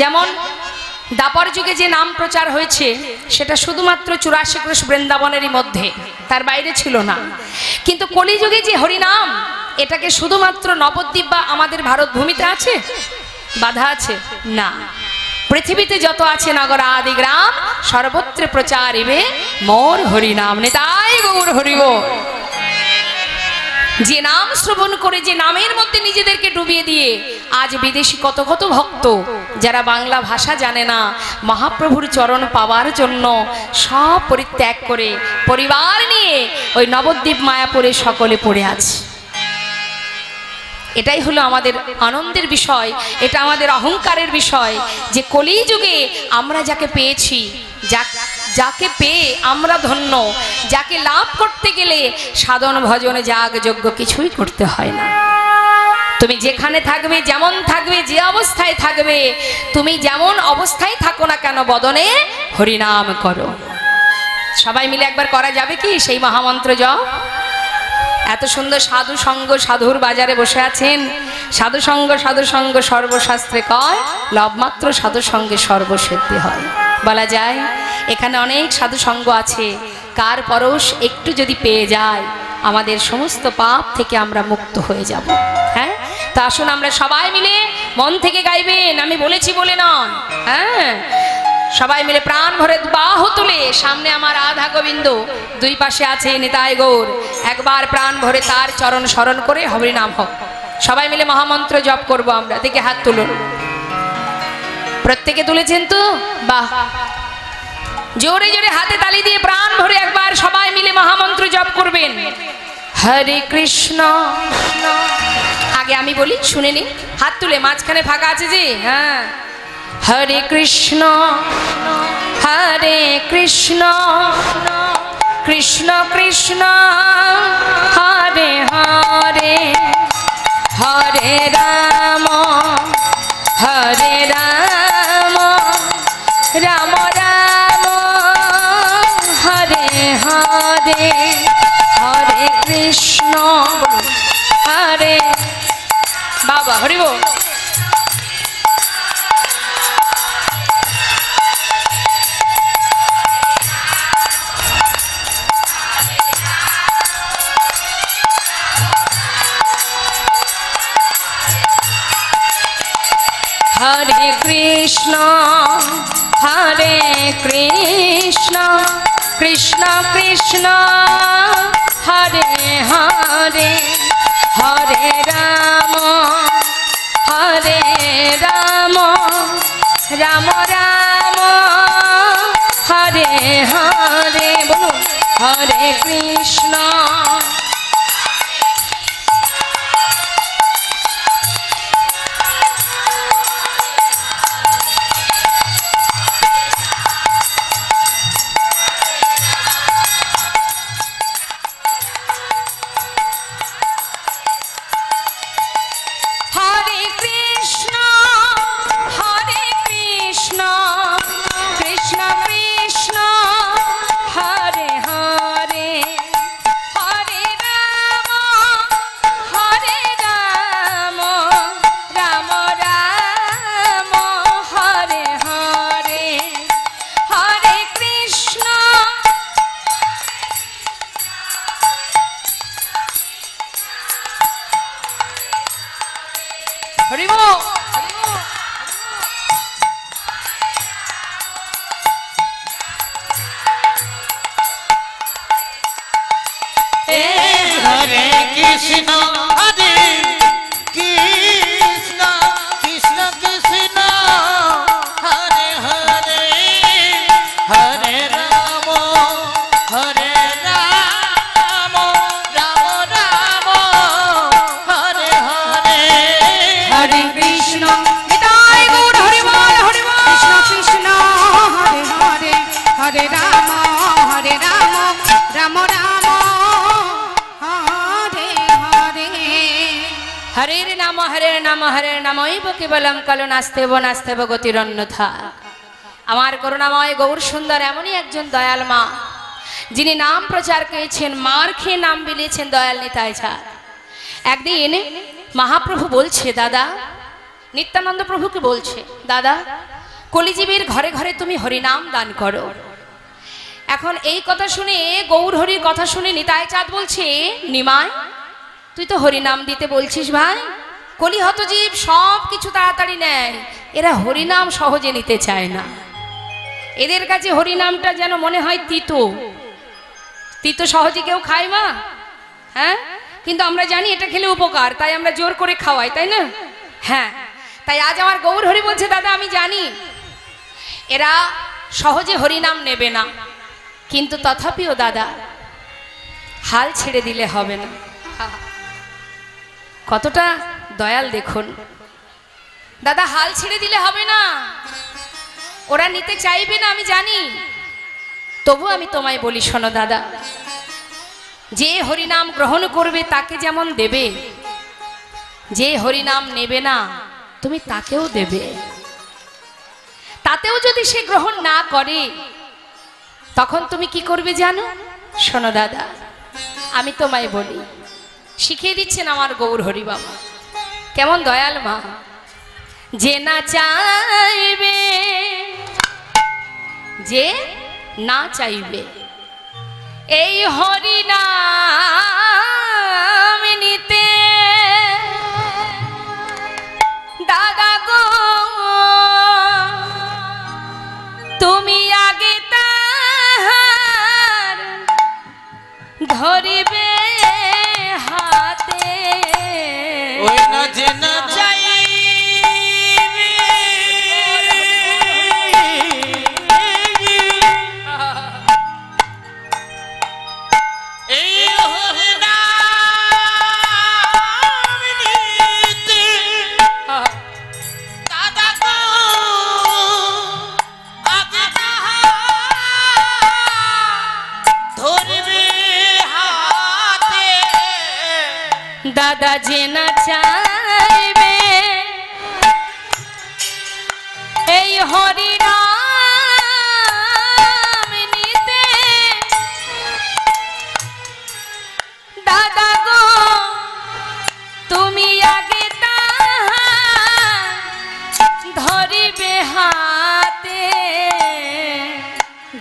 যেমন দাপর যুগে যে নাম প্রচার হয়েছে সেটা শুধুমাত্র 84 ক্রোশ বৃন্দাবনেরই মধ্যে, তার বাইরে ছিল না। কিন্তু কলিযুগে যে হরিনাম, এটাকে শুধুমাত্র নবদ্বীপ বা আমাদের ভারত ভূমিতে আছে, বাধা আছে না। পৃথিবীতে যত আছে নগর আদি গ্রাম, সর্বত্র প্রচারিবে মোর হরিনাম। নিতাই গৌর হরিবোল। যে নাম শ্রবণ করে, যে নামের মধ্যে নিজেদেরকে ডুবিয়ে দিয়ে আজ বিদেশি কত কত ভক্ত যারা বাংলা ভাষা জানে না, মহাপ্রভুর চরণ পাওয়ার জন্য সব পরিত্যাগ করে পরিবার নিয়ে ওই নবদ্বীপ মায়াপুরে সকলে পড়ে আছে। এটাই হলো আমাদের আনন্দের বিষয়, এটা আমাদের অহংকারের বিষয় যে কলিযুগে আমরা যাকে পেয়েছি, যাকে পেয়ে আমরা ধন্য, যাকে লাভ করতে গেলে সাধন ভজন যাগ যজ্ঞ কিছুই করতে হয় না। তুমি যেখানে থাকবে, যেমন থাকবে, যে অবস্থায় থাকবে, তুমি যেমন অবস্থায় থাকো না কেন, বদনে হরিনাম করো। সবাই মিলে একবার করা যাবে কি সেই মহামন্ত্র জপ? এত সুন্দর সাধু সঙ্গ, সাধুর বাজারে বসে আছেন। সাধু সঙ্গ সর্বশাস্ত্রে কয়, লবমাত্র সাধু সঙ্গে সর্বসিদ্ধি হয়। বলা যায় এখানে অনেক সাধু সঙ্গ আছে, কার পরশ একটু যদি পেয়ে যায় আমাদের সমস্ত পাপ থেকে আমরা মুক্ত হয়ে যাব। হ্যাঁ, তো আসুন আমরা সবাই মিলে মন থেকে গাইবেন, আমি বলেছি বলে নয়। হ্যাঁ, সবাই মিলে প্রাণ ভরে বাহু তুলে, সামনে আমার রাধা গোবিন্দ, দুই পাশে আছে নিতাই গৌর, একবার প্রাণ ভরে তার চরণ স্মরণ করে হরিনাম হোক। সবাই মিলে মহামন্ত্র জপ করব আমরা। দেখে হাত তুলুন, প্রত্যেকে তুলেছেন তো? বাহ, জোরে জোরে হাতে তালি দিয়ে প্রাণ ভরে একবার সবাই মিলে মহামন্ত্র জপ করবেন। হরে কৃষ্ণ, আগে আমি বলি শুনে নি, হাত তুলে, মাঝখানে ফাঁকা আছে যে। হ্যাঁ, হরে কৃষ্ণ হরে কৃষ্ণ কৃষ্ণ কৃষ্ণ হরে হরে, হরে রাম হরে রাম, রাম রাম হরে হরে, হরে কৃষ্ণ হরে, বাবা হরি বল। হরে কৃষ্ণ হরে কৃষ্ণ কৃষ্ণ কৃষ্ণ হরে হরে, হরে রাম হরে রাম, রাম রাম হরে হরে, বলুন হরে কৃষ্ণ। हरे नामैव केवलम कलो नास्तेव नास्तेव गतिरन्यथा। আমার করুণাময় গৌর সুন্দর এমনই একজন দয়াল মা, যিনি নাম প্রচার করেছেন, মার খেয়ে নাম বিলিয়েছেন দয়াল নিতাই চাঁদ। একদিন মহাপ্রভু বলছে, দাদা, নিত্যানন্দ প্রভুকে বলছে, দাদা কলিজীবীর ঘরে ঘরে তুমি হরিনাম দান করো। এখন এই কথা শুনে, গৌর হরির কথা শুনে নিতাই চাঁদ বলছে, নিমাই তুই তো হরিনাম দিতে বলছিস ভাই, কলিহত জীব সব কিছু তাড়াতাড়ি নেয়, এরা হরিনাম সহজে নিতে চায় না। এদের কাছে হরিনামটা যেন মনে হয় তিতো, তিতো সহজে কেউ খায় মা, হ্যাঁ, কিন্তু আমরা জানি এটা খেলে উপকার, তাই আমরা জোর করে খাওয়াই, তাই না? হ্যাঁ, তাই আজ আমার গৌর হরি বলছে, দাদা আমি জানি এরা সহজে হরিনাম নেবে না, কিন্তু তথাপিও দাদা হাল ছেড়ে দিলে হবে না। কতটা দয়াল দেখুন, দাদা হাল ছেড়ে দিলে হবে না, ওরা নিতে চাইবে না আমি জানি, তবু আমি তোমায় বলি শোনো দাদা, যে হরিনাম গ্রহণ করবে তাকে যেমন দেবে, যে হরিনাম নেবে না তুমি তাকেও দেবে। তাতেও যদি সে গ্রহণ না করে তখন তুমি কি করবে জানো? শোনো দাদা, আমি তোমায় বলি, শিখিয়ে দিচ্ছেন আমার গৌর হরি বাবা, কেমন দয়াল মা। যে না চাইবে, যে না চাইবে এই হরিনাম নিতে, দাদা গো তুমি আগে তাহার ধরিবে হাতে। ওই না যে না চাইবে এই হরিনাম নিতে, দাদা গো আগে তাহার ধরবে হাতে। দাদা যে না চাইবে এই হরিনাম নিতে, দাদা গো তুমি আগে তাহার ধরিবে হাতে।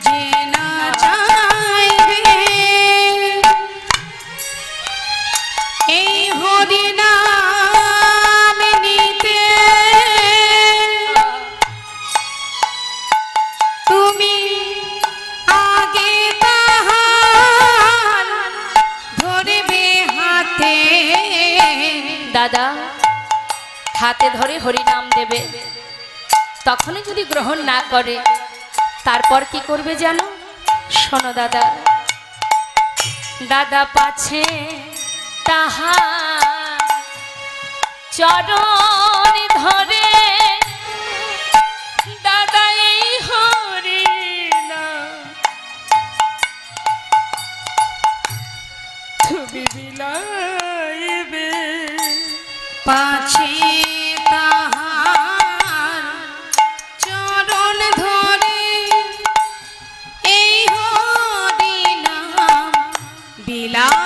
যে না চাইবে এই হরিনাম নিতে, তুমি আগে তাহার ধরবে হাতে। দাদা হাতে ধরে হরিনাম দেবে, তখনই যদি গ্রহণ না করে তারপর কি করবে জানো? শোনো দাদা, দাদা পাছে তাহার চরণ ধরে, দাদা এই হরিনাম তুমি বিলাইবে। পাছে তাহার চরণ ধরে এই হরিনাম বিলাইবে।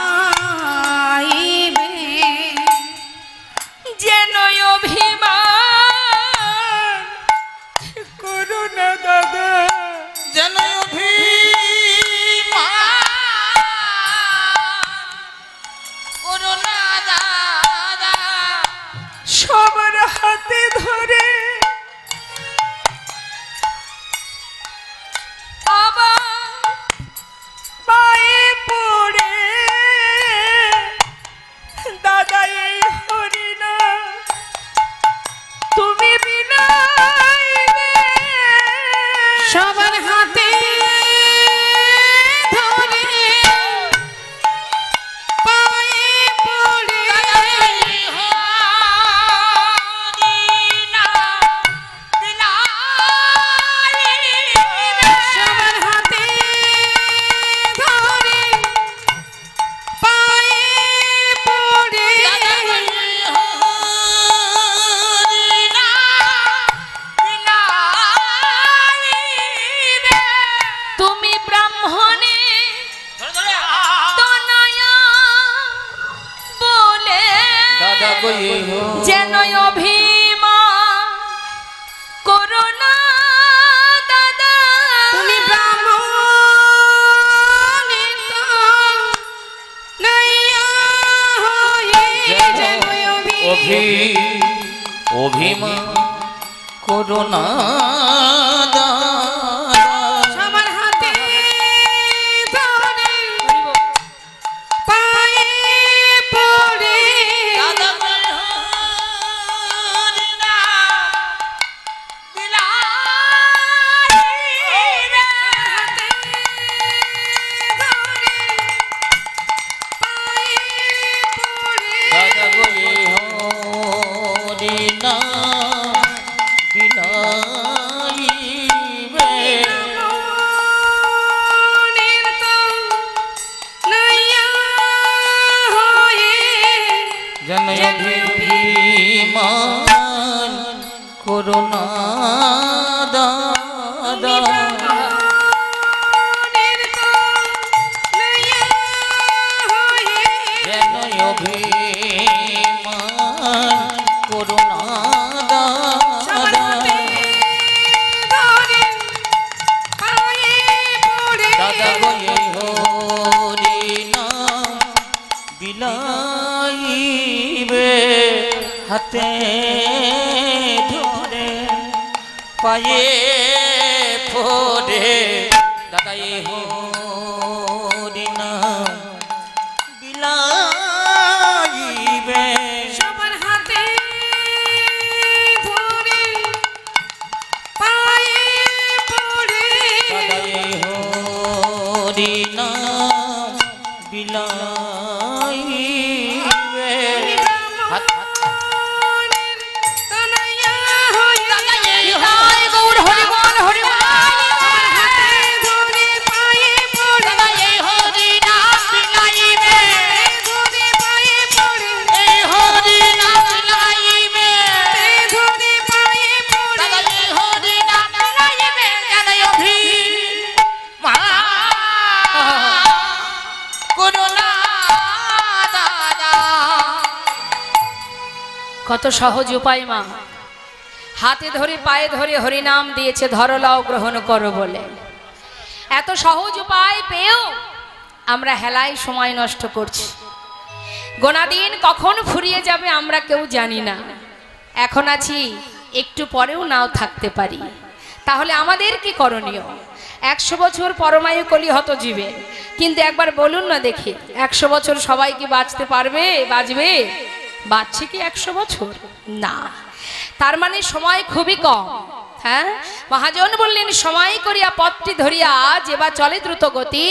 যেন অভিমান অভিমান করোনা সবার হাতে ধরে পায়ে পড়ে করোনা দাদা যেন অভিমান করোনা দাদা দাদা গয়ে হরি নাম বিলাইবে হাতে ধরে পায়ে পড়ে দাদা হরি নাম বিলাইবে সবার হাতে ধরে পায়ে পড়ে দাদা হরি নাম বিলাইবে হাত গৌর হরি বল হরি বল কত সহজ উপায় মা, হাতে ধরে পায়ে ধরে হরিনাম দিয়েছে, ধরো লাও গ্রহণ করো বলে। এত সহজ উপায় পেয়েও আমরা হেলায় সময় নষ্ট করছি। গোনা দিন কখন ফুরিয়ে যাবে আমরা কেউ জানি না। এখন আছি, একটু পরেও নাও থাকতে পারি। তাহলে আমাদের কি করণীয়? 100 বছর পরমায়ু কলিহত জীবে, কিন্তু একবার বলুন না দেখি, 100 বছর সবাই কি বাঁচতে পারবে? বাঁচবে? বাঁচছে কি 100 বছর? না। তার মানে সময় খুবই কম। হ্যাঁ, মহাজন বললেন, সময় করিয়া পথটি ধরিয়া যেবা চলে দ্রুত গতি,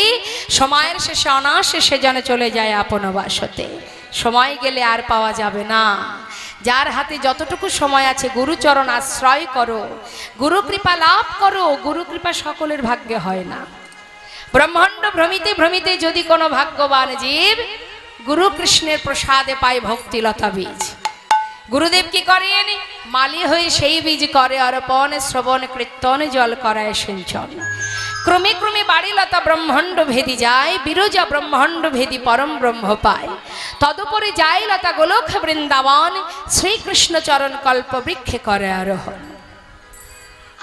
সময়ের শেষে অনাশেষে যেন চলে যায় আপন বাসতে। সময় গেলে আর পাওয়া যাবে না। যার হাতে যতটুকু সময় আছে গুরুচরণ আশ্রয় করো, গুরু কৃপা লাভ করো। গুরু কৃপা সকলের ভাগ্যে হয় না। ব্রহ্মাণ্ড ভ্রমিতে ভ্রমিতে যদি কোনো ভাগ্যবান জীব গুরু কৃষ্ণের প্রসাদে পায় ভক্তিলতা বীজ, গুরুদেব কি করেন? মালি হয়ে সেই বীজ করে অর্পণ, শ্রবণ কীর্তন জল করায় সিঞ্চন। ক্রমে ক্রমে বাড়িলতা ব্রহ্মাণ্ড ভেদি যায়, বিরজা ব্রহ্মাণ্ড ভেদি পরম ব্রহ্ম পায়। তদুপরি যায় লতা গোলক বৃন্দাবন, শ্রীকৃষ্ণ চরণ কল্প বৃক্ষে করে আরোহণ।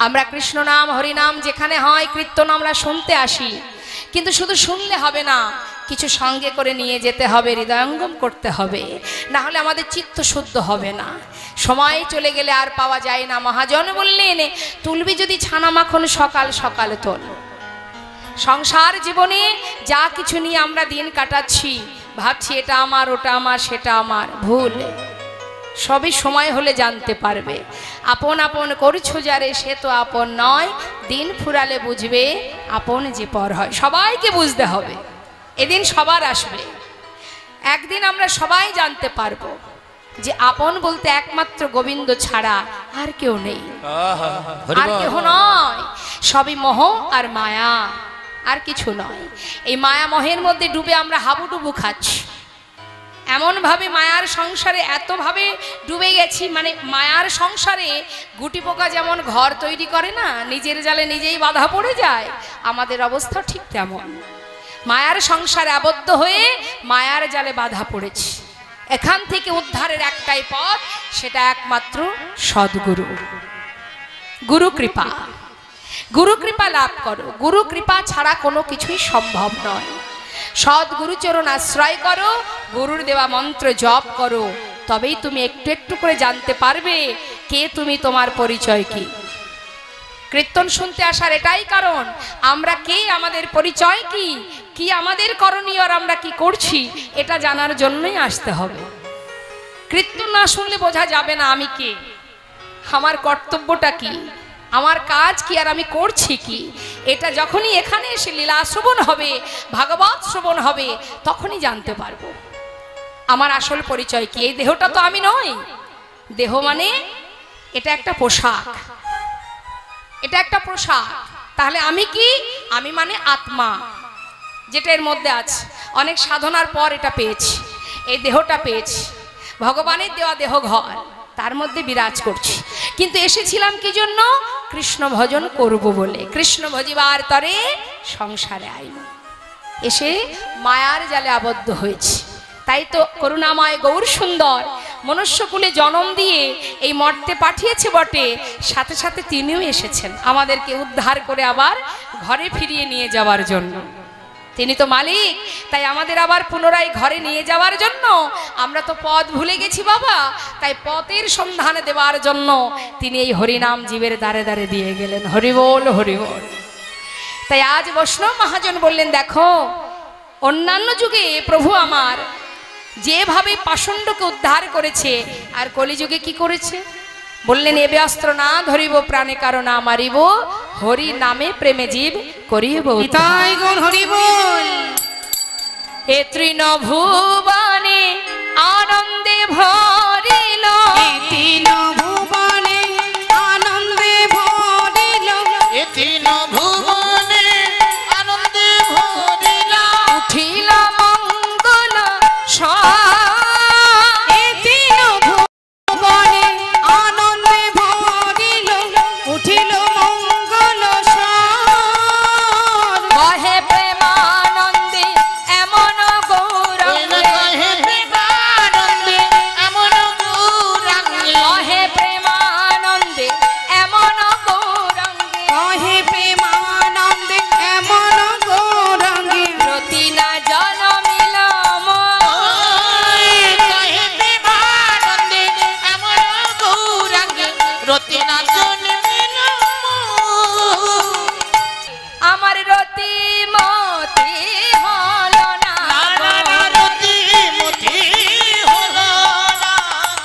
আমরা কৃষ্ণ নাম হরিনাম যেখানে হয় কীর্তন আমরা শুনতে আসি, কিন্তু শুধু শুনলে হবে না, কিছু সঙ্গে করে নিয়ে যেতে হবে, হৃদয়ঙ্গম করতে হবে, না হলে আমাদের চিত্ত শুদ্ধ হবে না। সময় চলে গেলে আর পাওয়া যায় না। মহাজন বললেন, তুলবি যদি ছানা মাখন সকাল সকাল তোল। সংসার জীবনে যা কিছু নিয়ে আমরা দিন কাটাচ্ছি, ভাবছি এটা আমার, ওটা আমার, সেটা আমার, ভুল। সবই সময় হলে জানতে পারবে। আপন আপন করছো যারে সে তো আপন নয়, দিন ফুরালে বুঝবে আপন যে পর হয়। সবাইকে বুঝতে হবে, এদিন সবার আসবে। একদিন আমরা সবাই জানতে পারবো যে আপন বলতে একমাত্র গোবিন্দ ছাড়া আর কেউ নেই, আর কেউ নয়। সবই মোহ আর মায়া, আর কিছু নয়। এই মায়া মোহের মধ্যে ডুবে আমরা হাবুডুবু খাচ্ছি। এমন ভাবে মায়ার সংসারে এতভাবে ডুবে গেছি, মানে মায়ার সংসারে গুটি পোকা যেমন ঘর তৈরি করে না, নিজের জালে নিজেই বাধা পড়ে যায়, আমাদের অবস্থা ঠিক তেমন। মায়ার সংসারে আবদ্ধ হয়ে মায়ার জালে বাধা পড়েছি। এখান থেকে উদ্ধারের একটাই পথ, সেটা একমাত্র সদ্গুরু, গুরু কৃপা। গুরু কৃপা লাভ করো। গুরু কৃপা ছাড়া কোনো কিছুই সম্ভব নয়। সদ্গুরুচরণ আশ্রয় করো, গুরুর দেওয়া মন্ত্র জপ করো, তবেই তুমি একটু একটু করে জানতে পারবে কে তুমি, তোমার পরিচয় কি। কীর্তন শুনতে আসার এটাই কারণ, আমরা কে, আমাদের পরিচয় কি, কি আমাদের করণীয় আর আমরা কি করছি, এটা জানার জন্যই আসতে হবে। কীর্তন না শুনলে বোঝা যাবে না আমি কে, আমার কর্তব্যটা কি, আমার কাজ কি আর আমি করছি কি। এটা যখনই এখানে এসে লীলা শ্রবণ হবে, ভাগবত শ্রবণ হবে, তখনই জানতে পারবো আমার আসল পরিচয় কি। এই দেহটা তো আমি নই, দেহ মানে এটা একটা পোশাক, এটা একটা পোশাক। তাহলে আমি কি? আমি মানে আত্মা, যেটা এর মধ্যে আছে। অনেক সাধনার পর এটা পেয়েছি, এই দেহটা পেয়েছি, ভগবানের দেওয়া দেহ ঘর, তার মধ্যে বিরাজ করছি। কিন্তু এসেছিলাম কি জন্য? কৃষ্ণ ভজন করব বলে। কৃষ্ণ ভজিবার তরে সংসারে আইন, এসে মায়ার জালে আবদ্ধ হয়েছি। তাই তো করুণাময় গৌর সুন্দর মনুষ্যকুলে জন্ম দিয়ে এই মর্তে পাঠিয়েছে বটে, সাথে সাথে তিনিও এসেছেন আমাদেরকে উদ্ধার করে আবার ঘরে ফিরিয়ে নিয়ে যাওয়ার জন্য। তিনি তো মালিক, তাই আমাদের আবার পুনরায় ঘরে নিয়ে যাওয়ার জন্য। আমরা তো পথ ভুলে গেছি বাবা, তাই পথের সন্ধান দেওয়ার জন্য তিনি এই হরিনাম জীবের দ্বারে দ্বারে দিয়ে গেলেন। হরিবোল হরিবোল। তাই আজ বৈষ্ণব মহাজন বললেন, দেখো অন্যান্য যুগে প্রভু আমার যেভাবে পাষণ্ডকে উদ্ধার করেছে, আর কলিযুগে কি করেছে বললেন, এবে অস্ত্র না ধরিব প্রাণে কারণ না মারিব, হরি নামে প্রেমে জীব করিব তাই গুণ হরি বল। এ তৃণভুবনে আনন্দে ভরিল, তিন ভুবনে আনন্দে ভরিল, এ তিন ভুবনে আনন্দে ভরিলা, উঠিল মঙ্গল এ তিন ভুবনে আনন্দে ভরিল, উঠিল মঙ্গল স্বর। কহে প্রেমানন্দে এমন গৌরঙ্গে, কহে প্রেমানন্দে এমন গৌরাঙ্গে, কহে প্রেমানন্দে এমন গৌরঙ্গে, কহে প্রেমানন্দে এমন গৌরাঙ্গে, রতি না জনমিল কহে প্রেমানন্দে এমন গৌরাঙ্গে, রতি না জন্মিল আমার রতি মতি হল না রতি মতি হলো না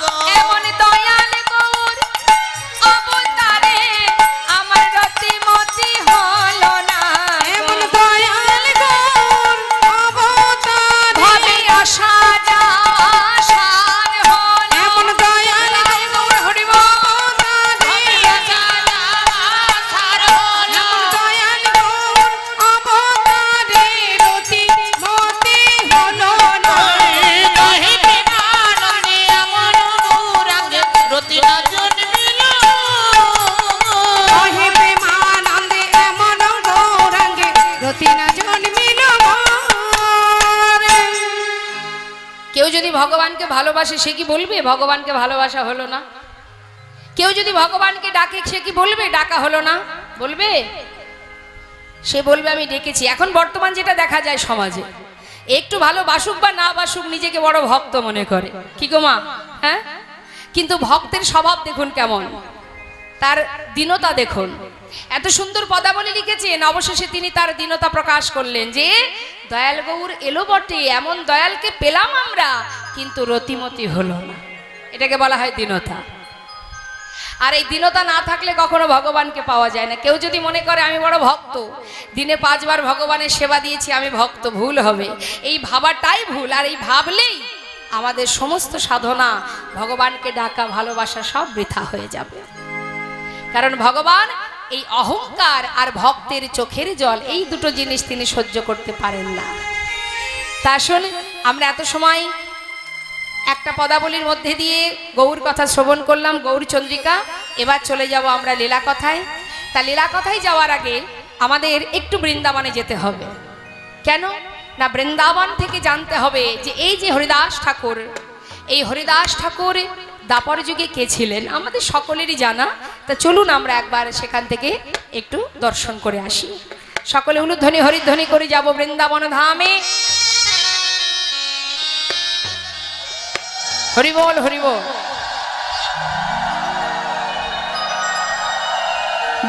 গো। এমন দয়াল গৌর অবতারে, আমার রতি মতি হল না এমন দয়াল গৌর অবতার, ভাবে অসাজা সার হল, এমন দয়াল গৌর হরিব এমন দয়াল গৌর অবতারে, রতি মতি হলো না। কহে প্রেমানন্দে এমন গৌরাঙ্গে, রতি না জন্মিল কহে প্রেমানন্দে এমন গৌরাঙ্গে, রতি না জন্মিল মোরে। কেউ যদি ভগবানকে ভালোবাসে সে কি বলবে ভগবানকে ভালোবাসা হলো না? কেউ যদি ভগবানকে ডাকে সে কি বলবে ডাকা হলো না? বলবে? সে বলবে আমি ডেকেছি। এখন বর্তমান যেটা দেখা যায় সমাজে, একটু ভালো বাসুক বা না বাসুক নিজেকে বড় ভক্ত মনে করে, কি গো মা? হ্যাঁ, কিন্তু ভক্তের স্বভাব দেখুন কেমন, তার দীনতা দেখুন। এত সুন্দর পদাবলী লিখেছেন, অবশেষে তিনি তার দীনতা প্রকাশ করলেন যে দয়াল গৌর এলো বটে, এমন দয়ালকে পেলাম আমরা, কিন্তু রতিমতি হলো না। এটাকে বলা হয় দীনতা। আর এই দীনতা না থাকলে কখনো ভগবানকে পাওয়া যায় না। কেউ যদি মনে করে আমি বড় ভক্ত, দিনে 5 বার ভগবানের সেবা দিয়েছি, আমি ভক্ত, ভুল হবে। এই ভাবাটাই ভুল। আর এই ভাবলেই আমাদের সমস্ত সাধনা, ভগবানকে ডাকা, ভালোবাসা সব বৃথা হয়ে যাবে। কারণ ভগবান এই অহংকার আর ভক্তের চোখের জল, এই দুটো জিনিস তিনি সহ্য করতে পারেন না। তা আসলে আমরা এত সময় একটা পদাবলীর মধ্যে দিয়ে গৌর কথা শ্রবণ করলাম, গৌর চন্দ্রিকা। এবার চলে যাব আমরা লীলা কথায়। তা লীলা কথায় যাওয়ার আগে আমাদের একটু বৃন্দাবনে যেতে হবে। কেন না, বৃন্দাবন থেকে জানতে হবে যে এই যে হরিদাস ঠাকুর, এই হরিদাস ঠাকুর দাপর যুগে কে ছিলেন আমাদের সকলেরই জানা। তা চলুন আমরা একবার সেখান থেকে একটু দর্শন করে আসি। সকলে উলুধ্বনি হরিধ্বনি করে যাব বৃন্দাবন ধামে। হরি বল হরি বল।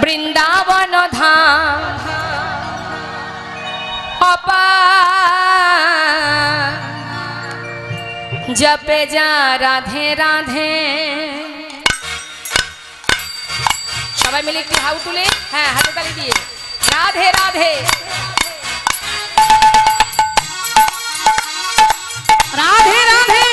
বৃন্দাবন ধাম অপার, জপে যা রাধে রাধে। সবাই মিলে একটু হাউ তুলে, হ্যাঁ হাতে তালি দিয়ে রাধে রাধে রাধে রাধে।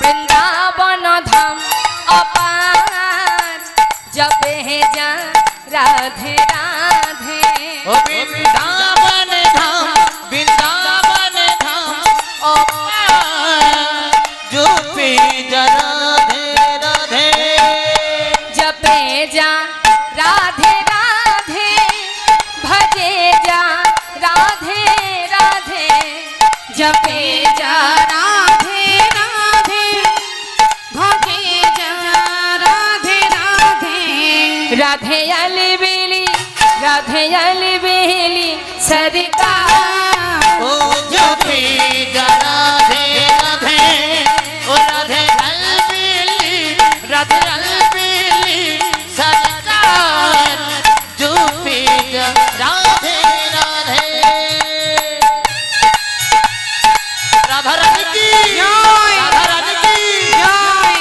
বৃন্দাবন ধাম অপার, জপে যা রাধে রাধে। ও বৃন্দাবন ধাম, বৃন্দাবন ধাম অপার, জপে যা রাধে রাধে। जपे जा राधे राधे, भजे जा राधे राधे। जपे जा राधे राधे, भजे जा राधे राधे। राधे अलबेली, राधे अलबेली सरकार। ओ जपे जा राधे राधे, ओ राधे अलबेली, राधे अलबेली सरकार, जपे जा राधे राधे। राधा रानी की, जय। राधा रानी की। जय।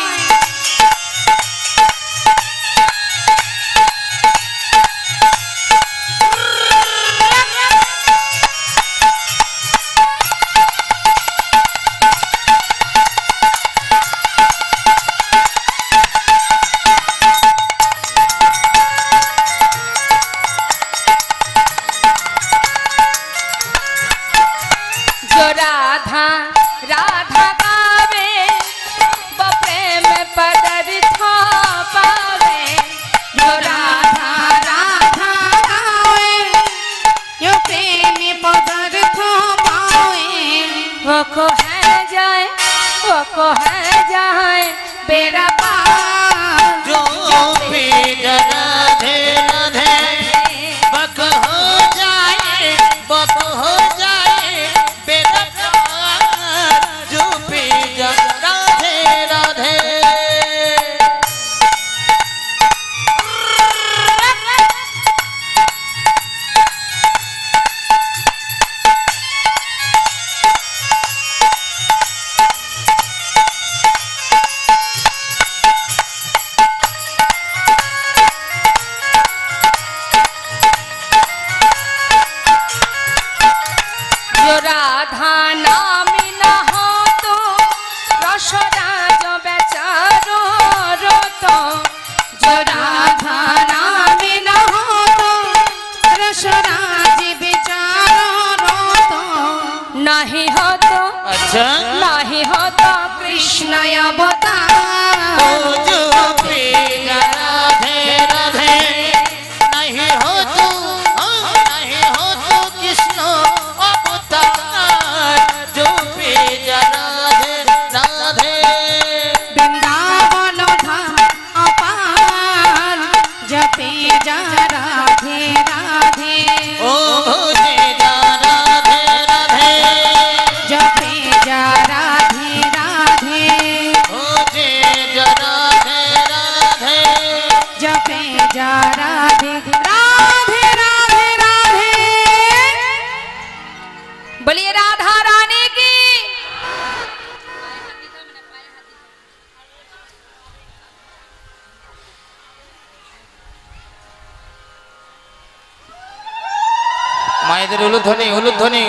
जो राधा राधा गावे, वो प्रेम पदार्थ पावे। जो राधा राधा गावे, यो प्रेम पदार्थ पावे। वो को है जाए, वो को है जाए बेड़ा पार। जो पे जा राधे राधे, बक हो जाए, बक हो जाए बेदकार, जो पे जा राधे राधे। जो राधा नामी न हो तो रसराज बेचारो रोतो। जो राधा नाम न हो तो रसराज बेचारो रोतो। नहीं हो तो, अच्छा नहीं हो तो कृष्ण अवतार। ओ जो पे जा राधे राधे, नहीं हो तो, नहीं हो तो कृष्ण अवतार, जो पे जा राधे राधे। वृंदावन धाम अपार, जपे जा राधे राधे। ओ भोजे जा राधे राधे, जपे जा राधे राधे। भोजे जा राधे राधे। जपे जा राधे राधे राधे राधे। बोलिए राधा रानी की। মায়েদের উলুধ্বনি, উলুধ্বনি।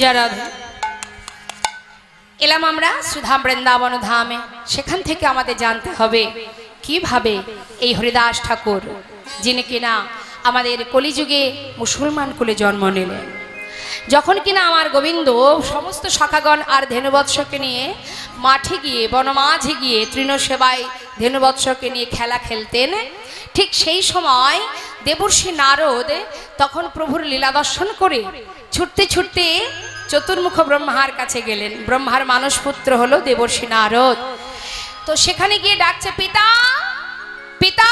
যারা এলাম আমরা সুধাম বৃন্দাবন ধামে, সেখান থেকে আমাদের জানতে হবে কিভাবে এই হরিদাস ঠাকুর, যিনি কিনা আমাদের কলিযুগে মুসলমান কুলে জন্ম নিলেন। যখন কিনা আমার গোবিন্দ সমস্ত শাখাগণ আর ধেনুবৎসকে নিয়ে মাঠে গিয়ে বনমাঝে গিয়ে তৃণসেবায় ধেনুবৎসকে নিয়ে খেলা খেলতেন, ঠিক সেই সময় দেবর্ষি নারদ তখন প্রভুর লীলা দর্শন করে ছুটতে ছুটতে চতুর্মুখ ব্রহ্মার কাছে গেলেন। ব্রহ্মার মানসপুত্র হলো দেবর্ষি নারদ। তো সেখানে গিয়ে ডাকছে, পিতা পিতা।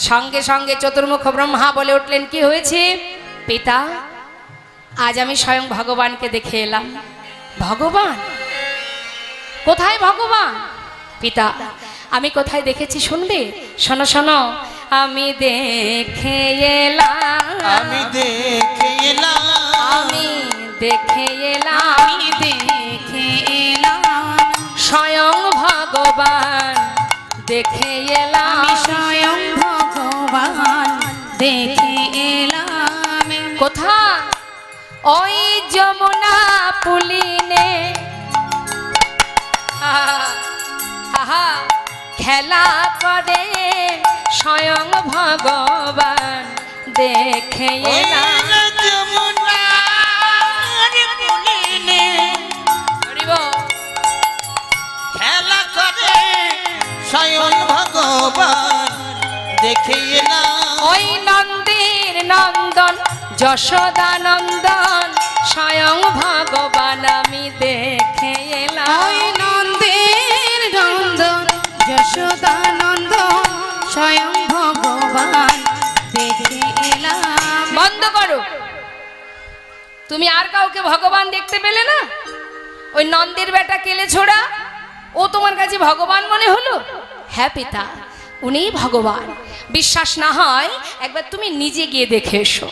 সঙ্গে সঙ্গে চতুর্মুখ ব্রহ্মা বলে উঠলেন, কি হয়েছে পিতা? আজ আমি স্বয়ং ভগবানকে দেখে এলাম। ভগবান? কোথায় ভগবান? পিতা আমি কোথায় দেখেছি শুনবে? শোনো শোনো, আমি দেখে এলাম, আমি দেখে এলাম, আমি দেখে এলাম, আমি দেখে এলাম, স্বয়ং ভগবান দেখে এলাম, আমি স্বয়ং ভগবান দেখে এলাম। কোথায়? ওই যমুনা পুলিনে আহা খেলা করে স্বয়ং ভগবান দেখে এলাম। খেলা করে স্বয়ং ভগবান দেখে এলাম। ওই নন্দের নন্দন যশোদা নন্দন স্বয়ং ভগবান আমি দেখে এলাম। ওই নন্দের নন্দন যশোদা নন্দন স্বয়ং ভগবান দেখে এলাম। বন্ধ করো, তুমি আর কাউকে ভগবান দেখতে পেলে না? ওই নন্দের বেটা কেলে ছোড়া, ও তোমার কাছে ভগবান মনে হলো? হ্যাঁ পিতা, উনিই ভগবান। বিশ্বাস না হয় একবার তুমি নিজে গিয়ে দেখে এসো।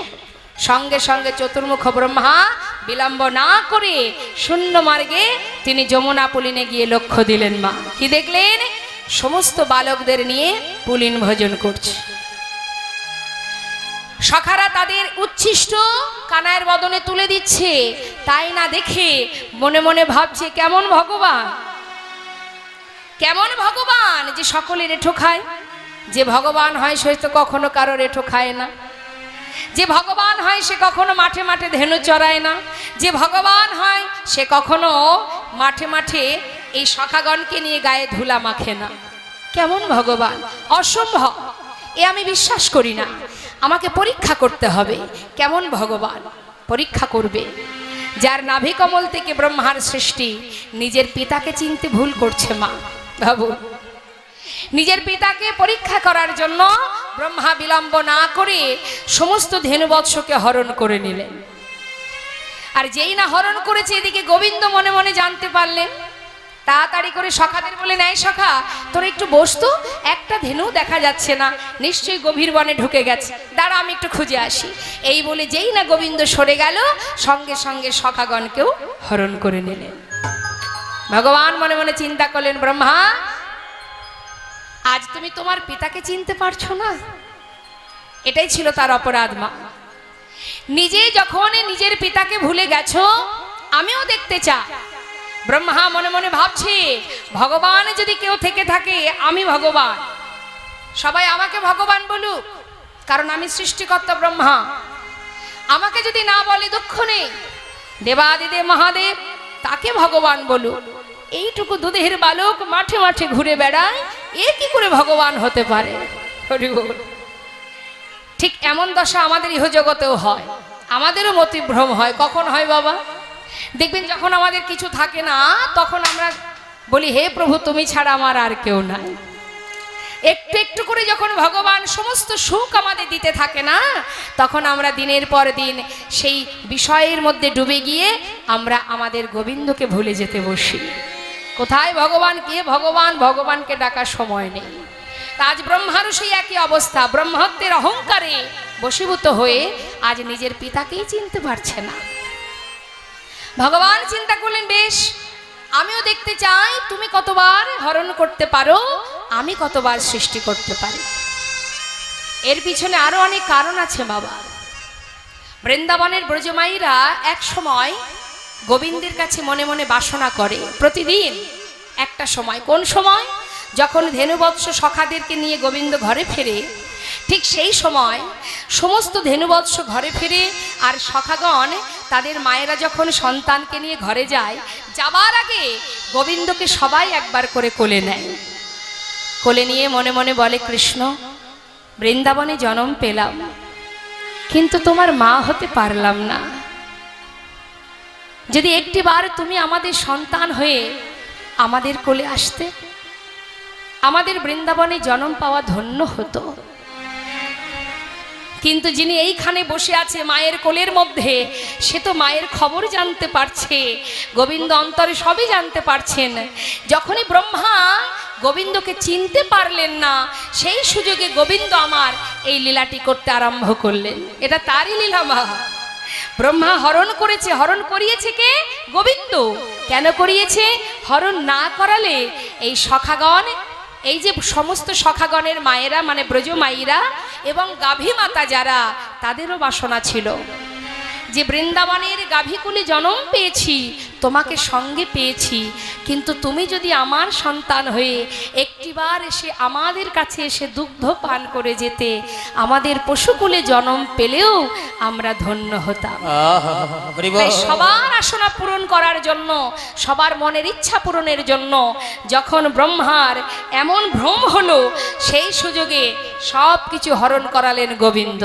সঙ্গে সঙ্গে চতুর্মুখ ব্রহ্মা বিলম্ব না করে শূন্য মার্গে তিনি যমুনা পুলিনে গিয়ে লক্ষ্য দিলেন। মা কি দেখলেন? সমস্ত বালকদের নিয়ে পুলিন ভোজন করছে। সখারা তাদের উচ্ছিষ্ট কানায়ের বদনে তুলে দিচ্ছে, তাই না দেখে মনে মনে ভাবছে, কেমন ভগবান, কেমন ভগবান যে সকলের এঁঠো খায়। যে ভগবান হয় সে তো কখনো কারোর এঁঠো খায় না। যে ভগবান হয় সে কখনো মাঠে মাঠে ধেনু চড়ায় না। যে ভগবান হয় সে কখনো মাঠে মাঠে এই সখাগণকে নিয়ে গায়ে ধুলা মাখে না। কেমন ভগবান? অসম্ভব, এ আমি বিশ্বাস করি না। আমাকে পরীক্ষা করতে হবে কেমন ভগবান। পরীক্ষা করবে যার নাভি কমল থেকে ব্রহ্মার সৃষ্টি। নিজের পিতাকে চিনতে ভুল করছে মা। ভাবু, নিজের পিতাকে পরীক্ষা করার জন্য ব্রহ্মা বিলম্ব না করে সমস্ত ধেনুবৎসকে হরণ করে নিলেন। আর যেই না হরণ করেছে, এদিকে গোবিন্দ মনে মনে জানতে পারলেন। তাড়াতাড়ি করে সখাদের বলে, নেয় সখা তোর একটু বসতো, একটা ধেনু দেখা যাচ্ছে না, নিশ্চয়ই গভীর বনে ঢুকে গেছে, দাঁড়া আমি একটু খুঁজে আসি। এই বলে যেই না গোবিন্দ সরে গেল, সঙ্গে সঙ্গে সখাগণকেও হরণ করে নিলেন। ভগবান মনে মনে চিন্তা করলেন, ব্রহ্মা আজ তুমি তোমার পিতাকে চিনতে পারছো না, এটাই ছিল তার অপরাধ। মা নিজে যখন নিজের পিতাকে ভুলে গেছো, আমিও দেখতে চাই। ব্রহ্মা মনে মনে ভাবছে, ভগবান যদি কেউ থেকে থাকে আমি ভগবান। সবাই আমাকে ভগবান বলুক, কারণ আমি সৃষ্টিকর্তা ব্রহ্মা। আমাকে যদি না বলে দুঃখ নেই, দেবাদিদেব মহাদেব তাকে ভগবান বলুক। এইটুকু দুধের বালক মাঠে মাঠে ঘুরে বেড়ায়, এ কি করে ভগবান হতে পারে? ঠিক এমন দশা আমাদের ইহজগতেও হয়, আমাদেরও মতিভ্রম হয়। কখন হয় বাবা? দেখবেন যখন আমাদের কিছু থাকে না, তখন আমরা বলি, হে প্রভু তুমি ছাড়া আমার আর কেউ নাই। একটু একটু করে যখন ভগবান সমস্ত সুখ আমাদের দিতে থাকে না, তখন আমরা দিনের পর দিন সেই বিষয়ের মধ্যে ডুবে গিয়ে আমরা আমাদের গোবিন্দকে ভুলে যেতে বসি। কোথায় ভগবান? কে ভগবান? ভগবানকে ডাকার সময় নেই। আজ ব্রহ্মারও সেই একই অবস্থা। ব্রহ্মত্বের অহংকারে বশীভূত হয়ে আজ নিজের পিতাকেই চিনতে পারছে না। ভগবান চিন্তা করলেন, বেশ আমিও দেখতে চাই তুমি কতবার হরণ করতে পারো, আমি কতবার সৃষ্টি করতে পারি। এর পিছনে আরো অনেক কারণ আছে বাবা। বৃন্দাবনের ব্রজমাইরা এক সময় গোবিন্দের কাছে মনে মনে বাসনা করে প্রতিদিন একটা সময়। কোন সময়? যখন ধেনুবৎস সখাদেরকে নিয়ে গোবিন্দ ঘরে ফেরে, ঠিক সেই সময় সমস্ত ধেনুবৎস ঘরে ফিরে, আর সখাগণ তাদের মায়েরা যখন সন্তানকে নিয়ে ঘরে যায়, যাবার আগে গোবিন্দকে সবাই একবার করে কোলে নেয়। কোলে নিয়ে মনে মনে বলে, কৃষ্ণ, বৃন্দাবনে জন্ম পেলাম, কিন্তু তোমার মা হতে পারলাম না। যদি একটিবার তুমি আমাদের সন্তান হয়ে আমাদের কোলে আসতে, আমাদের বৃন্দাবনে জন্ম পাওয়া ধন্য হতো। কিন্তু যিনি এইখানে বসে আছে মায়ের কোলের মধ্যে, সে তো মায়ের খবর জানতে পারছে, গোবিন্দ অন্তরে সবই জানতে পারছেন। যখনই ব্রহ্মা গোবিন্দকে চিনতে পারলেন না, সেই সুযোগে গোবিন্দ আমার এই লীলাটি করতে আরম্ভ করলেন। এটা তারই লীলা মা। ব্রহ্মা হরণ করেছে, হরণ করিয়েছে কে? গোবিন্দ। কেন করিয়েছে? হরণ না করালে এই সখাগণ, এই যে সমস্ত সখাগণের মায়েরা মানে ব্রজ মায়েরা এবং গাভী মাতা যারা, তাদেরও বাসনা ছিল যে বৃন্দাবনের গাভীকুলে জন্ম পেয়েছি, তোমাকে সঙ্গে পেয়েছি, কিন্তু তুমি যদি আমার সন্তান হয়ে একটিবার এসে আমাদের কাছে এসে দুগ্ধ পান করে যেতে, আমাদের পশুকুলে জন্ম পেলেও আমরা ধন্য হতাম। তাই সবার আশা পূরণ করার জন্য, সবার মনের ইচ্ছা পূরণের জন্য যখন ব্রহ্মার এমন ভ্রম হলো, সেই সুযোগে সব কিছু হরণ করালেন গোবিন্দ।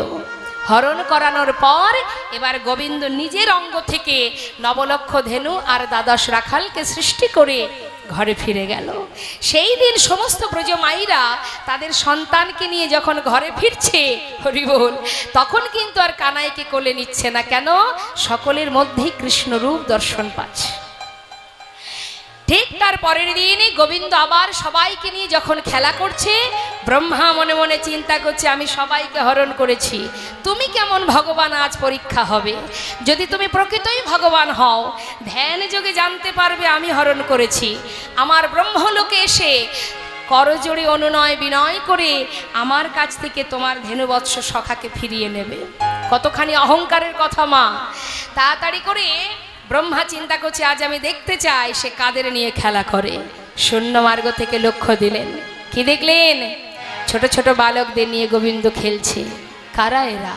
হরণ করানোর পর এবার গোবিন্দ নিজের অঙ্গ থেকে নবলক্ষ ধেনু আর দ্বাদশ রাখালকে সৃষ্টি করে ঘরে ফিরে গেল। সেই দিন সমস্ত ব্রজ মায়েরা তাদের সন্তানকে নিয়ে যখন ঘরে ফিরছে, হরি বল, তখন কিন্তু আর কানাইকে কোলে নিচ্ছে না। কেন? সকলের মধ্যেই কৃষ্ণরূপ দর্শন পাচ্ছে। ঠিক তার পরের দিন গোবিন্দ আবার সবাইকে নিয়ে যখন খেলা করছে, ব্রহ্মা মনে মনে চিন্তা করছে, আমি সবাইকে হরণ করেছি, তুমি কেমন ভগবান আজ পরীক্ষা হবে। যদি তুমি প্রকৃতই ভগবান হও, ধ্যান যোগে জানতে পারবে আমি হরণ করেছি। আমার ব্রহ্মলোকে এসে করজোড়ে অনুনয় বিনয় করে আমার কাছ থেকে তোমার ধেনুবৎস সখাকে ফিরিয়ে নেবে। কতখানি অহংকারের কথা মা! তাড়াতাড়ি করে ব্রহ্মা চিন্তা করছে, আজ আমি দেখতে চাই সে কাদের নিয়ে খেলা করে। শূন্য মার্গ থেকে লক্ষ্য দিলেন, কি দেখলেন? ছোট ছোট বালকদের নিয়ে গোবিন্দ খেলছে। কারা এরা?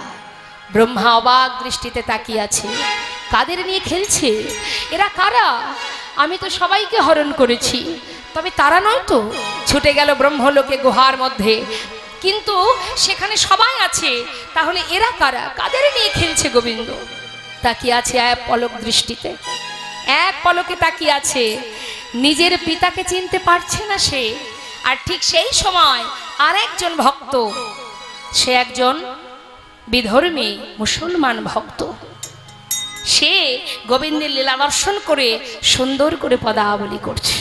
ব্রহ্মা অবাক দৃষ্টিতে তাকিয়ে আছে, কাদের নিয়ে খেলছে? এরা কারা? আমি তো সবাইকে হরণ করেছি, তবে তারা নয় তো। ছুটে গেল ব্রহ্মলোকে গুহার মধ্যে, কিন্তু সেখানে সবাই আছে। তাহলে এরা কারা? কাদের নিয়ে খেলছে গোবিন্দ? তাকিয়ে আছে এক পলক দৃষ্টিতে, এক পলকে তাকিয়ে আছে। নিজের পিতাকে চিনতে পারছে না সে। আর ঠিক সেই সময় আর একজন ভক্ত, সে একজন বিধর্মী মুসলমান ভক্ত, সে গোবিন্দের লীলা দর্শন করে সুন্দর করে পদাবলী করছে।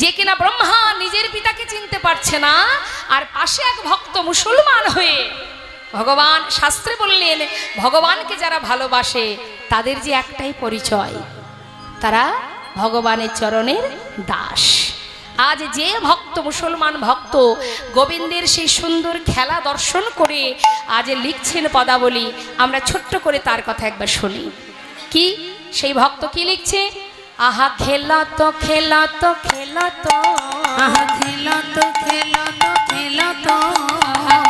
যে কিনা ব্রহ্মা নিজের পিতাকে চিনতে পারছে না, আর পাশে এক ভক্ত মুসলমান হয়ে ভগবান, শাস্ত্রে বললেন ভগবানকে যারা ভালোবাসে তাদের যে একটাই পরিচয়, তারা ভগবানের চরণের দাস। আজ যে ভক্ত, মুসলমান ভক্ত, গোবিন্দের সেই সুন্দর খেলা দর্শন করে আজ লিখছেন পদাবলী, আমরা ছোট্ট করে তার কথা একবার শুনি। কি সেই ভক্ত কি লিখছে? আহা খেলা তো খেলা তো খেলা তো, আহা খেলা তো খেলা তো খেলা তো,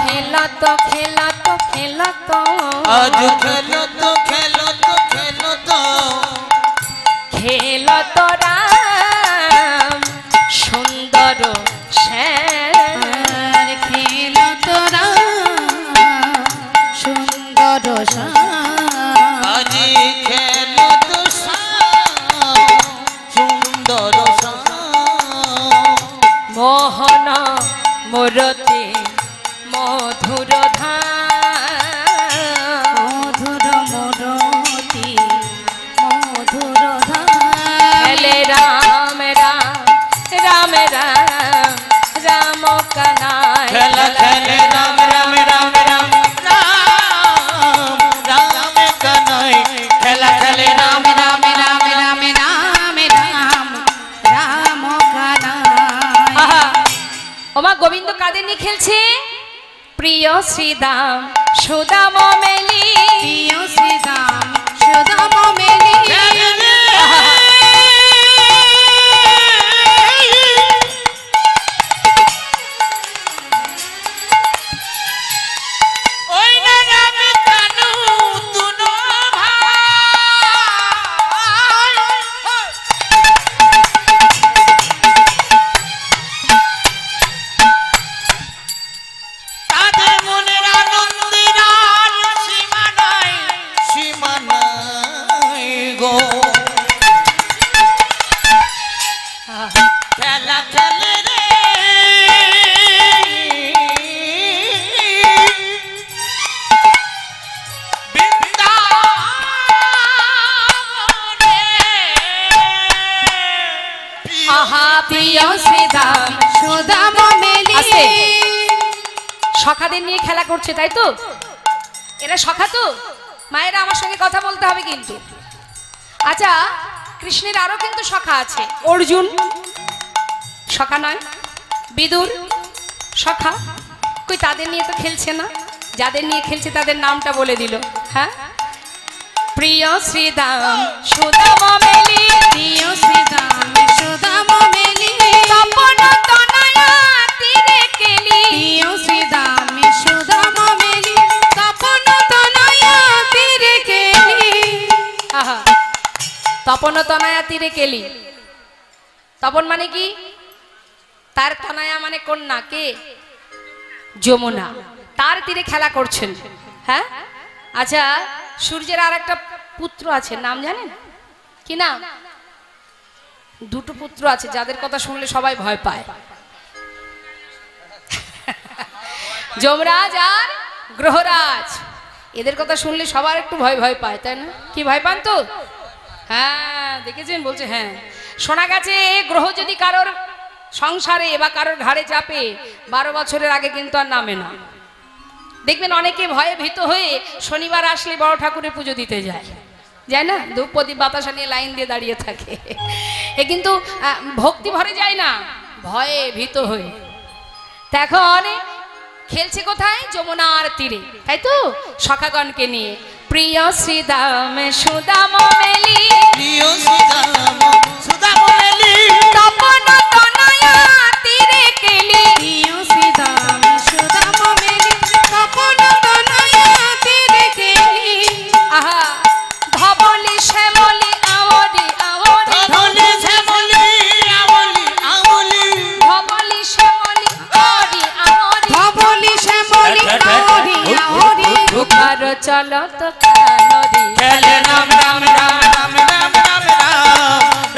খেলা তো খেলা তো খেলা তো, আজ খেলো তো খেলো তো খেলো তো, খেলো তো রাম সুন্দর শ্যাম, খেলা তো রাম সুন্দর শ্যাম, আজ খেলো তো শ্যাম সুন্দর শ্যাম, মোহন মূরতি মধুর ধাম, মধুর মূরতি মধুর ধাম, খেলে রাম রাম রাম রাম রাম কানাই, খেলা খেলে রাম রাম রাম রাম রাম রাম কানাই, খেলা খেলে রাম রাম রাম রাম রাম রাম রাম কানাই। আহা, ওমা গোবিন্দ কাদের নিয়ে খেলছে? প্রিয় শ্রীদাম সুদাম মেলি, প্রিয় শ্রীদাম সুদাম মেলি, আহা প্রিয় শ্রীধাম সুদাম মেলি। আস্তে। সখাদের নিয়ে খেলা করছে তাই তো? এরা সখা তো? মায়েরা আমার সঙ্গে কথা বলতে হবে কিন্তু। আচ্ছা, কৃষ্ণের আরো কিন্তু সখা আছে। অর্জুন সখা নয়, বিদুর সখা। কই তাদের নিয়ে তো খেলছে না, যাদের নিয়ে খেলছে তাদের নামটা বলে দিল। হ্যাঁ, প্রিয় শ্রীদাম সুদাম মেলি, প্রিয় শ্রীধাম সুদাম মেলি। তপন তনয়া তীরে কেলি, প্রিয় শ্রীধাম সুদাম মেলি। তপন তনয়া তীরে কেলি। আহা, তপন তনয়া তীরে কেলি। তপন মানে কি? তার তনয়া মানে কন্যা। কে? যমুনা। তার তীরে খেলা করছেন। হ্যাঁ, আচ্ছা, সূর্যের আর একটা পুত্র আছে, নাম জানেন কি? না, দুটো পুত্র আছে যাদের কথা শুনলে সবাই ভয় পায়। যমরাজ আর গ্রহরাজ, এদের কথা শুনলে সবার একটু ভয় ভয় পায়, তাই না? কি ভয় পান তো? হ্যাঁ, দেখেছেন? বলছে হ্যাঁ। শোনা গেছে গ্রহ যদি কারোর সংসারে বা কারোর ঘাড়ে চাপে 12 বছরের আগে কিন্তু আর নামে না। দেখবেন অনেকে ভয়ে ভীত হয়ে শনিবার আসলে বড় ঠাকুরের পুজো দিতে যায়, যায় না? ধূপ প্রদীপ বাতাসা নিয়ে লাইন দিয়ে দাঁড়িয়ে থাকে। এ কিন্তু ভক্তি ভরে যায় না, ভয়ে ভীত হয়ে। এখন খেলছে কোথায়? যমুনার তীরে, তাই তো? সখাগণকে নিয়ে। প্রিয় শ্রীদাম সুদাম মেলি, প্রিয় শ্রীদাম সুদাম মেলি। তপন তনয়া তীরে কেলি, প্রিয় শ্রীধাম সুদাম মেলি। তপন তনয়া তীরে কেলি। আহা, ধবলি শ্যামলি আওরি আওরি, ধবলি শ্যামলি আওলি আওলি। ধবলি শ্যামলি আওরি আওরি, ধবলি শ্যামলি আওরি আওরি। মুখার চলত কানরি, খেলে রাম রাম রাম রাম রাম রাম রাম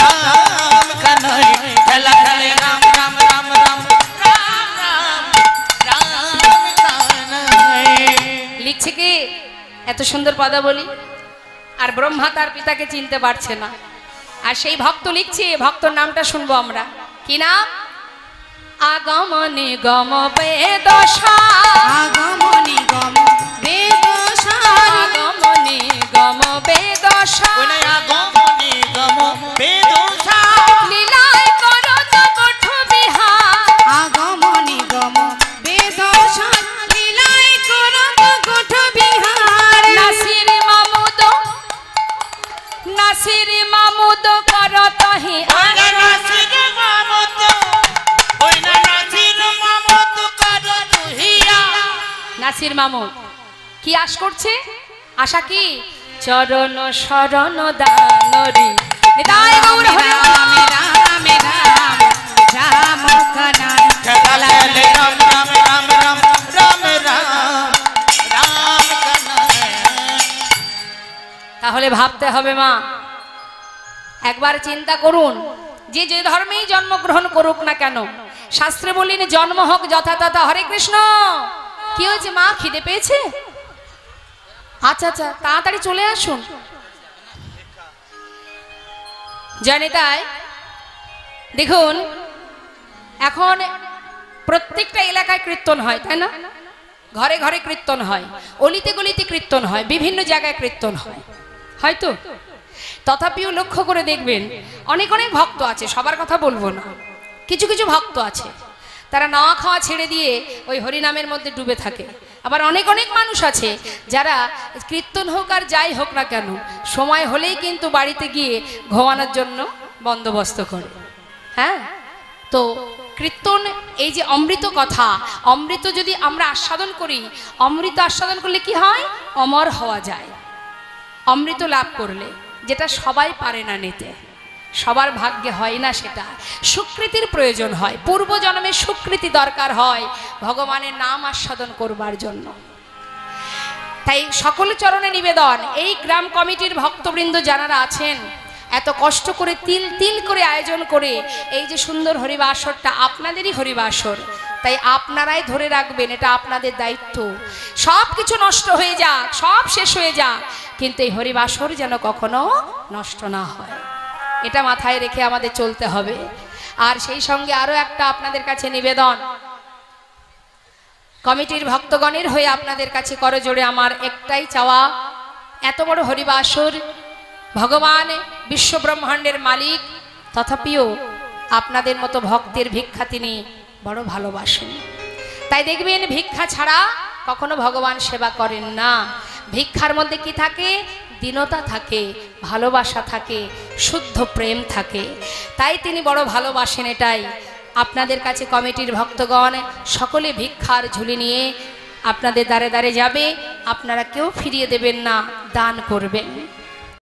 রাম কানাই। খেলা খেলে রাম রাম রাম রাম রাম রাম রাম কানাই। লিখছে কি এত সুন্দর পদাবলী? আর ব্রহ্মা তার পিতাকে চিনতে পারছে না। আর সেই ভক্ত লিখছে, ভক্তর নামটা শুনবো আমরা। কি নাম? আগম নিগম বেদশা, আগম নিগম বেদশার। আগম নিগম বেদশা, ওই না আগমনি গম বেদশা। লীলায় করো জগঠ বিহার, আগম নিগম বেদশার। লীলায় করত গোঠ বিহার। নাসির মামুদ, নাসির মামুদ করতহি ওই না নাসির মামত, ওই না নাসির মামত কারো তুহিয়া। নাসির মামুদ কি আশ করছে? আশা কি? চরণ শরণ দানরি, নিতাই গৌর হরি বল। রাম রাম রাম রাম কানাই। খেলা খেলে রাম রাম রাম রাম রাম রাম রাম কানাই। তাহলে ভাবতে হবে মা, একবার চিন্তা করুন, যে যে ধর্মেই জন্মগ্রহণ করুক না কেন, শাস্ত্রে বলিনি জন্ম হোক যথাতথা। হরে কৃষ্ণ। কি হয়েছে মা? খিদে পেয়েছে? আচ্ছা আচ্ছা, তাড়াতাড়ি চলে আসুন। জানিতাই দেখুন, এখন প্রত্যেকটা এলাকায় কীর্তন হয়, তাই না? ঘরে ঘরে কীর্তন হয়, অলিতে গলিতে কীর্তন হয়, বিভিন্ন জায়গায় কীর্তন হয়, হয়তো। তথাপিও লক্ষ্য করে দেখবেন অনেক অনেক ভক্ত আছে, সবার কথা বলবো না, কিছু কিছু ভক্ত আছে তারা নাওয়া খাওয়া ছেড়ে দিয়ে ওই হরিনামের মধ্যে ডুবে থাকে। আবার অনেক অনেক মানুষ আছে যারা কীর্তন হোক আর যাই হোক না কেন, সময় হলেই কিন্তু বাড়িতে গিয়ে ঘুমানোর জন্য বন্দোবস্ত করে। হ্যাঁ, তো কীর্তন এই যে অমৃত কথা, অমৃত যদি আমরা আস্বাদন করি, অমৃত আস্বাদন করলে কি হয়? অমর হওয়া যায় অমৃত লাভ করলে, যেটা সবাই পারে না নিতে, সবার ভাগ্যে হয় না, সেটা স্বীকৃতির প্রয়োজন হয়, পূর্ব জন্মের স্বীকৃতি দরকার হয় ভগবানের নাম আস্বাদন করবার জন্য। তাই সকল চরণে নিবেদন, এই গ্রাম কমিটির ভক্তবৃন্দ যারা আছেন, এত কষ্ট করে তিল তিল করে আয়োজন করে এই যে সুন্দর হরিবাসরটা আপনাদেরই হরিবাসর, তাই আপনারাই ধরে রাখবেন, এটা আপনাদের দায়িত্ব। সব কিছু নষ্ট হয়ে যাক, সব শেষ হয়ে যাক, কিন্তু এই হরিবাসর যেন কখনো নষ্ট না হয়। এটা মাথায় রেখে আমাদের চলতে হবে। আর সেই সঙ্গে আরো একটা আপনাদের কাছে নিবেদন, কমিটির ভক্তগণের হয়ে আপনাদের কাছে করজোড়ে আমার একটাই চাওয়া, এত বড় হরিবাসর ভগবান বিশ্ব ব্রহ্মাণ্ডের মালিক, তথাপিও আপনাদের মতো ভক্তের ভিক্ষা তিনি বড় ভালোবাসেন। তাই দেখবেন ভিক্ষা ছাড়া কখনো ভগবান সেবা করেন না। ভিক্ষার মধ্যে কি থাকে? দীনতা থাকে, ভালোবাসা থাকে, শুদ্ধ প্রেম থাকে। তাই তিনি বড় ভালোবাসেন। এটাই আপনাদের কাছে কমিটির ভক্তগণ সকলে ভিক্ষার ঝুলি নিয়ে আপনাদের দ্বারে দ্বারে যাবে, আপনারা কেউ ফিরিয়ে দেবেন না, দান করবেন।